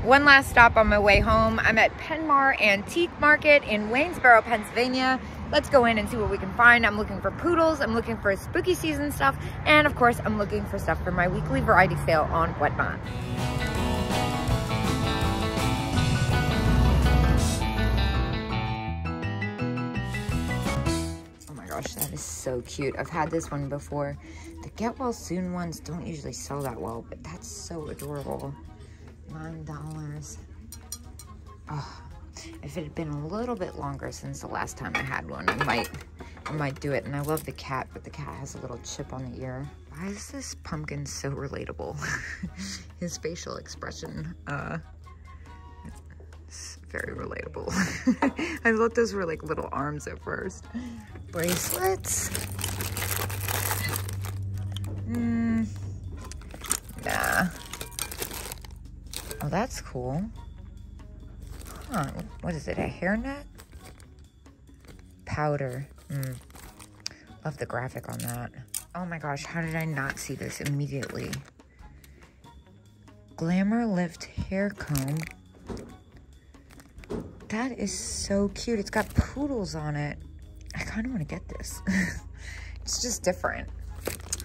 One last stop on my way home. I'm at Penmar Antique Market in Waynesboro, Pennsylvania. Let's go in and see what we can find. I'm looking for poodles, I'm looking for spooky season stuff, and of course, I'm looking for stuff for my weekly variety sale on Whatnot. Oh my gosh, that is so cute. I've had this one before. The get well soon ones don't usually sell that well, but that's so adorable. $9. Oh, if it had been a little bit longer since the last time I had one, I might do it. And I love the cat, but the cat has a little chip on the ear. Why is this pumpkin so relatable? His facial expression, it's very relatable. I thought those were like little arms at first. Bracelets. Nah. Oh, that's cool. Huh, what is it, a hairnet? Powder. Love the graphic on that. Oh my gosh, how did I not see this immediately? Glamour Lift hair comb. That is so cute. It's got poodles on it. I kind of want to get this. It's just different.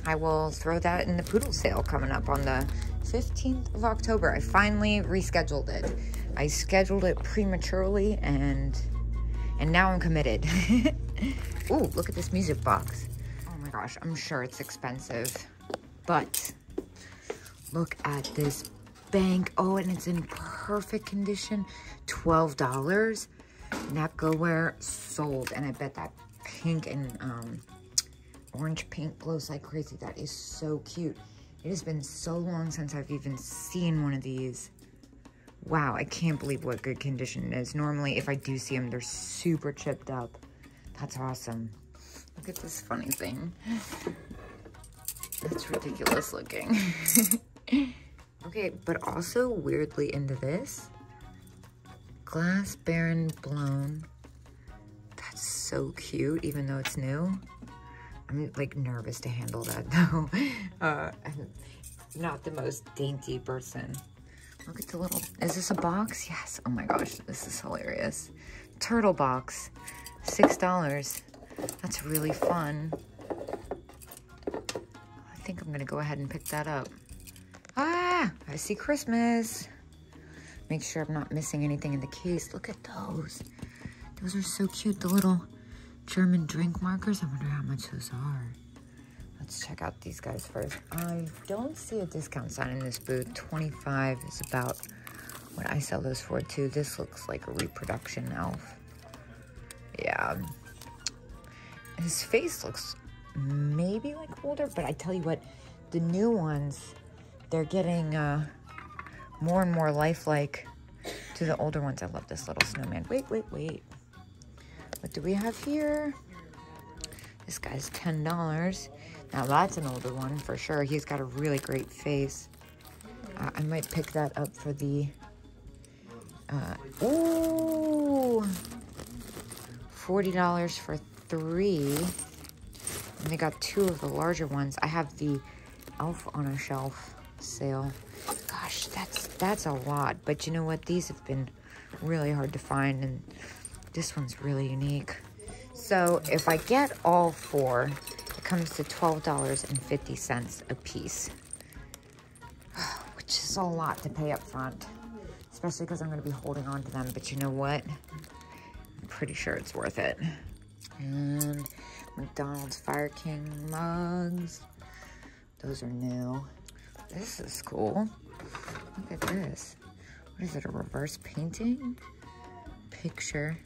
I will throw that in the poodle sale coming up on the 15th of October. I finally rescheduled it. I scheduled it prematurely and now I'm committed. Ooh, look at this music box. Oh my gosh, I'm sure it's expensive, but look at this bank. Oh, and it's in perfect condition. $12. Napco-ware sold, and I bet that pink and orange pink glows like crazy. That is so cute. It has been so long since I've even seen one of these. Wow, I can't believe what good condition it is. Normally, if I do see them, they're super chipped up. That's awesome. Look at this funny thing. That's ridiculous looking. Okay, but also weirdly into this. Glass Baron Blown. That's so cute, even though it's new. I'm like nervous to handle that though. I'm not the most dainty person. Look at the little, is this a box? Yes, oh my gosh, this is hilarious. Turtle box, $6. That's really fun. I think I'm gonna go ahead and pick that up. Ah, I see Christmas. Make sure I'm not missing anything in the case. Look at those. Those are so cute, the little German drink markers. I wonder how much those are. Let's check out these guys first. I don't see a discount sign in this booth. $25 is about what I sell those for too. This looks like a reproduction elf. Yeah. His face looks maybe like older, but I tell you what, the new ones, they're getting more and more lifelike to the older ones. I love this little snowman. Wait. What do we have here? This guy's $10. Now that's an older one for sure. He's got a really great face. I might pick that up for the, ooh, $40 for 3. And they got 2 of the larger ones. I have the Elf on a Shelf sale. Gosh, that's a lot. But you know what? These have been really hard to find, and this one's really unique. So if I get all 4, it comes to $12.50 a piece, which is a lot to pay up front, especially because I'm going to be holding on to them. But you know what? I'm pretty sure it's worth it. And McDonald's Fire King mugs. Those are new. This is cool. Look at this. What is it, a reverse painting? Picture.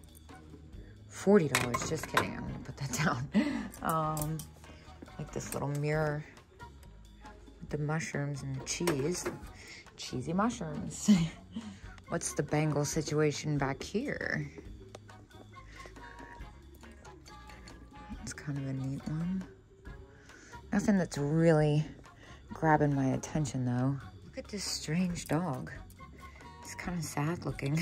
$40, just kidding. I'm gonna put that down. Like this little mirror with the mushrooms and the cheese. Cheesy mushrooms. What's the bangle situation back here? It's kind of a neat one. Nothing that's really grabbing my attention though. Look at this strange dog. It's kind of sad looking.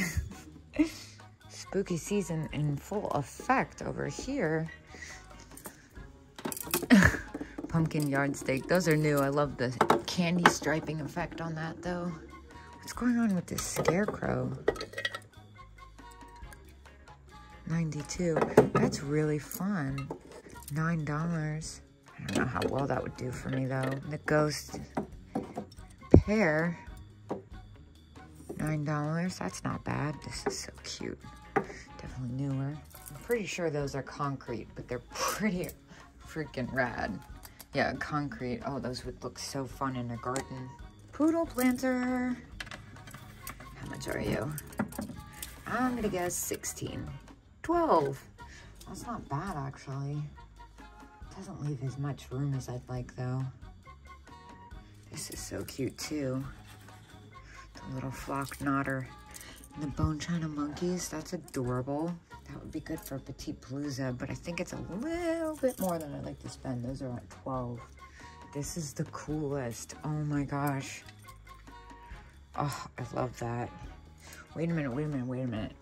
Spooky season in full effect over here. Pumpkin yardstick. Those are new. I love the candy striping effect on that though. What's going on with this scarecrow? $92. That's really fun. $9. I don't know how well that would do for me though. The ghost pear. $9. That's not bad. This is so cute. Definitely newer. I'm pretty sure those are concrete, but they're pretty freaking rad. Yeah, concrete. Oh, those would look so fun in a garden. Poodle planter. How much are you? I'm gonna guess 16. 12. That's not bad, actually. Doesn't leave as much room as I'd like, though. This is so cute, too. The little flock knotter. And the bone china monkeys, that's adorable. That would be good for Petite Palooza, but I think it's a little bit more than I'd like to spend. Those are at 12. This is the coolest. Oh my gosh. Oh, I love that. Wait a minute, wait a minute, wait a minute.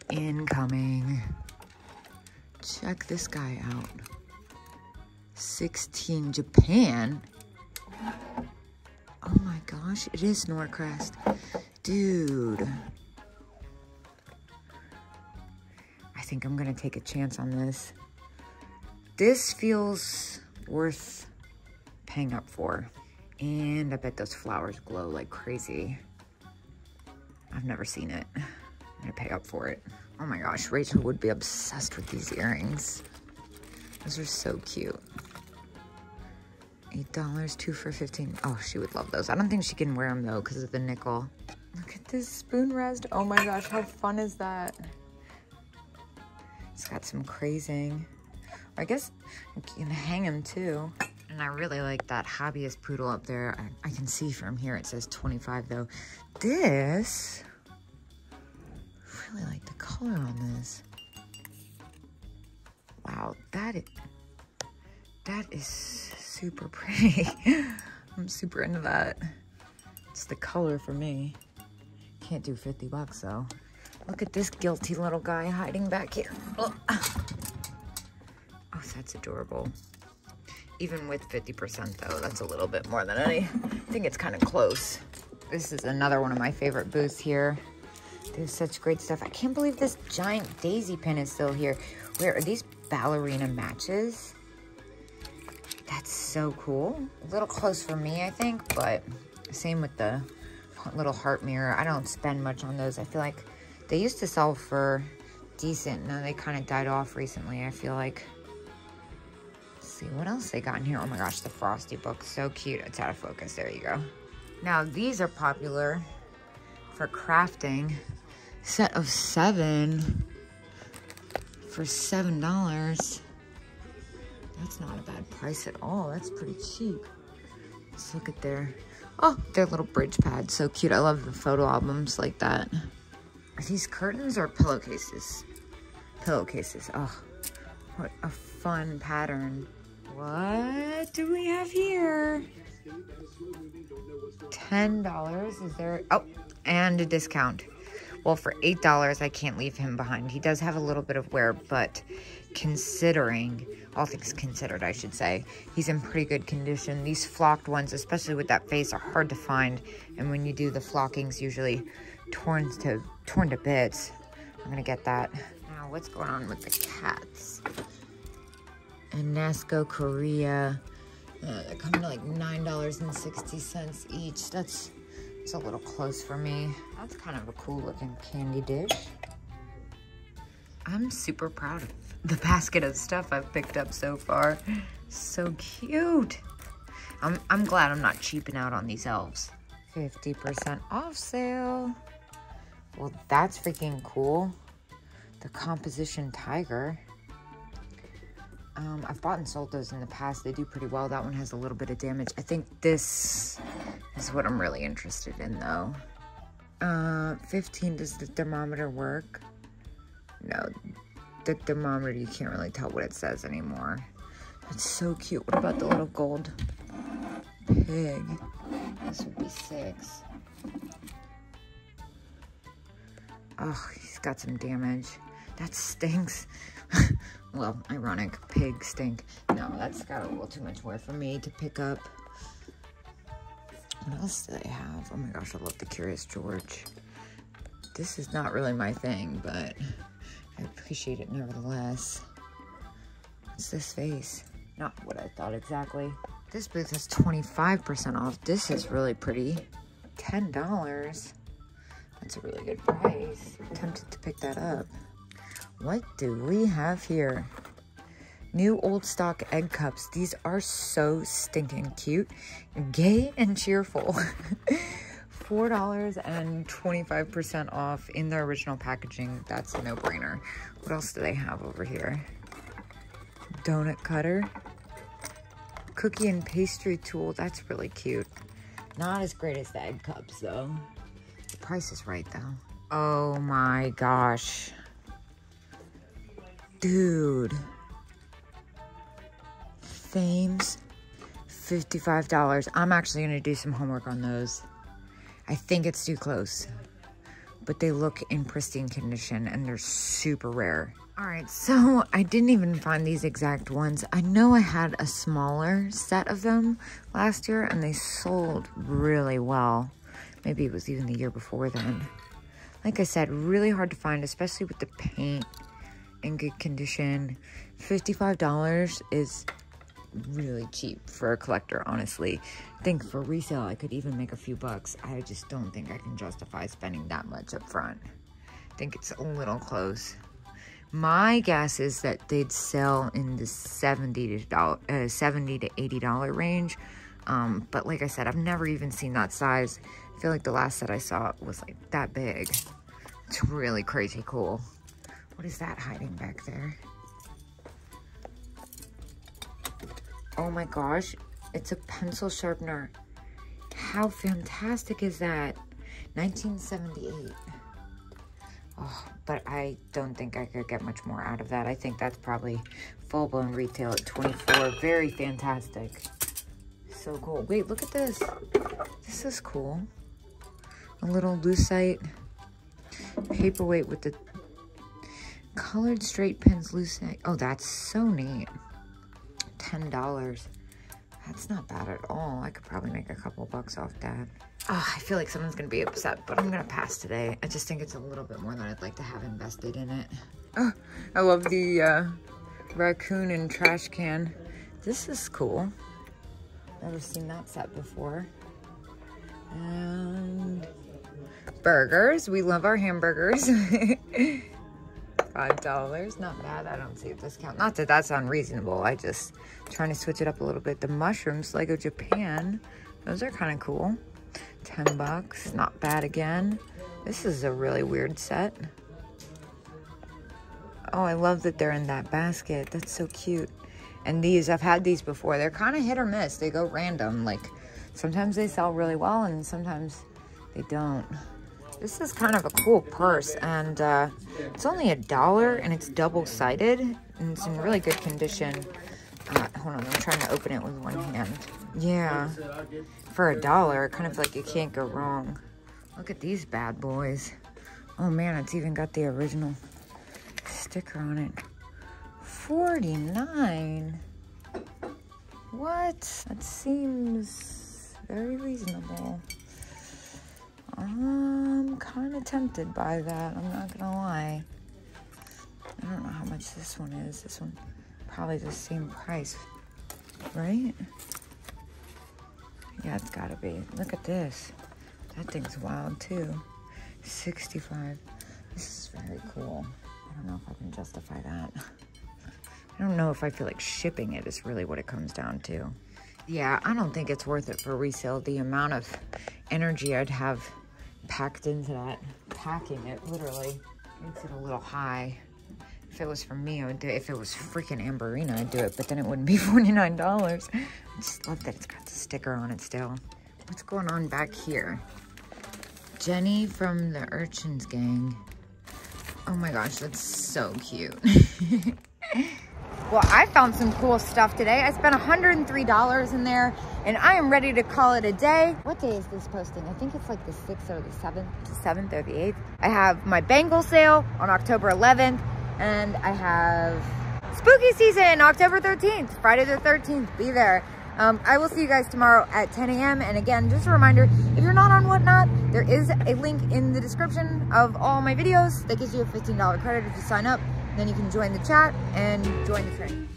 Incoming. Check this guy out. 16 Japan. Oh my gosh, it is Norcrest. Dude. I think I'm gonna take a chance on this. This feels worth paying up for. And I bet those flowers glow like crazy. I've never seen it. I'm gonna pay up for it. Oh my gosh, Rachel would be obsessed with these earrings. Those are so cute. $8, 2 for 15. Oh, she would love those. I don't think she can wear them though because of the nickel. Look at this spoon rest. Oh my gosh, how fun is that? It's got some crazing. I guess I can hang them too. And I really like that hobbyist poodle up there. I can see from here it says 25 though. This, I really like the color on this. Wow, that is super pretty. I'm super into that. It's the color for me. Can't do 50 bucks though. Look at this guilty little guy hiding back here. Oh, that's adorable. Even with 50% though, that's a little bit more than I think it's kind of close. This is another one of my favorite booths here. There's such great stuff. I can't believe this giant daisy pin is still here. Where are these ballerina matches? That's so cool. A little close for me, I think, but same with the little heart mirror. I don't spend much on those. I feel like they used to sell for decent. Now they kind of died off recently, I feel like. Let's see what else they got in here. Oh my gosh, the Frosty book. So cute. It's out of focus. There you go. Now these are popular for crafting. Set of 7 for $7. That's not a bad price at all. That's pretty cheap. Let's look at their little bridge pads. So cute. I love the photo albums like that. Are these curtains or pillowcases? Pillowcases. Oh, what a fun pattern. What do we have here? $10. Is there? Oh, and a discount. Well, for $8, I can't leave him behind. He does have a little bit of wear, but considering, all things considered, I should say, he's in pretty good condition. These flocked ones, especially with that face, are hard to find. And when you do the flockings, usually torn to bits. I'm gonna get that. Now, what's going on with the cats? And Nasco Korea. They're coming to like $9.60 each. It's a little close for me. That's kind of a cool looking candy dish. I'm super proud of the basket of stuff I've picked up so far. So cute. I'm glad I'm not cheaping out on these elves. 50% off sale. Well, that's freaking cool. The composition tiger. I've bought and sold those in the past. They do pretty well. That one has a little bit of damage. I think this is what I'm really interested in though. 15, does the thermometer work? No, the thermometer, you can't really tell what it says anymore. That's so cute. What about the little gold pig? This would be 6. Oh, he's got some damage. That stinks. Well, ironic, pig stink. No, that's got a little too much wear for me to pick up. What else do they have? Oh my gosh, I love the Curious George. This is not really my thing, but I appreciate it nevertheless. What's this face? Not what I thought exactly. This booth has 25% off. This is really pretty. $10. That's a really good price. I'm tempted to pick that up. What do we have here? New old stock egg cups. These are so stinking cute. Gay and cheerful. $4 and 25% off in the original packaging. That's a no-brainer. What else do they have over here? Donut cutter. Cookie and pastry tool. That's really cute. Not as great as the egg cups, though. The price is right, though. Oh my gosh. Dude. Thames. $55. I'm actually going to do some homework on those. I think it's too close. But they look in pristine condition and they're super rare. All right, so I didn't even find these exact ones. I know I had a smaller set of them last year and they sold really well. Maybe it was even the year before then. Like I said, really hard to find, especially with the paint in good condition. $55 is really cheap for a collector, honestly. I think for resale, I could even make a few bucks. I just don't think I can justify spending that much up front. I think it's a little close. My guess is that they'd sell in the $70 to $80 range. But like I said, I've never even seen that size. I feel like the last set I saw was like that big. It's really crazy cool. What is that hiding back there? Oh my gosh, it's a pencil sharpener. How fantastic is that? 1978. Oh, but I don't think I could get much more out of that. I think that's probably full-blown retail at $24. Very fantastic. So cool. Wait, look at this. This is cool. A little lucite paperweight with the colored straight pins lucite. Oh, that's so neat. $10. That's not bad at all. I could probably make a couple bucks off that. Oh, I feel like someone's gonna be upset, but I'm gonna pass today. I just think it's a little bit more than I'd like to have invested in it. Oh, I love the raccoon and trash can. This is cool. Never seen that set before. And burgers. We love our hamburgers. $5. Not bad. I don't see a discount. Not that that's unreasonable. I just trying to switch it up a little bit. The mushrooms, Lego Japan. Those are kind of cool. $10. Not bad again. This is a really weird set. Oh, I love that they're in that basket. That's so cute. And these, I've had these before. They're kind of hit or miss. They go random. Like, sometimes they sell really well and sometimes they don't. This is kind of a cool purse, and it's only $1 and it's double-sided and it's in really good condition. Hold on, I'm trying to open it with one hand. Yeah, for $1, I kind of feel like you can't go wrong. Look at these bad boys. Oh man, it's even got the original sticker on it. $49. What? That seems very reasonable. I'm kind of tempted by that. I'm not gonna lie. I don't know how much this one is. This one probably the same price, right? Yeah, it's gotta be. Look at this. That thing's wild too. $65. This is very cool. I don't know if I can justify that. I don't know if I feel like shipping it is really what it comes down to. Yeah, I don't think it's worth it for resale. The amount of energy I'd have packed into that, packing it literally makes it a little high. If it was for me, I would do it. If it was freaking Amberina, I'd do it, but then it wouldn't be $49. I just love that it's got the sticker on it still. What's going on back here? Jenny from the Urchins gang. Oh my gosh, that's so cute. Well, I found some cool stuff today. I spent $103 in there, and I am ready to call it a day. What day is this posting? I think it's like the 6th or the 7th or the 8th. I have my bangle sale on October 11th, and I have spooky season, October 13th, Friday the 13th. Be there. I will see you guys tomorrow at 10 a.m. And again, just a reminder, if you're not on Whatnot, there is a link in the description of all my videos that gives you a $15 credit if you sign up. Then you can join the chat and join the train.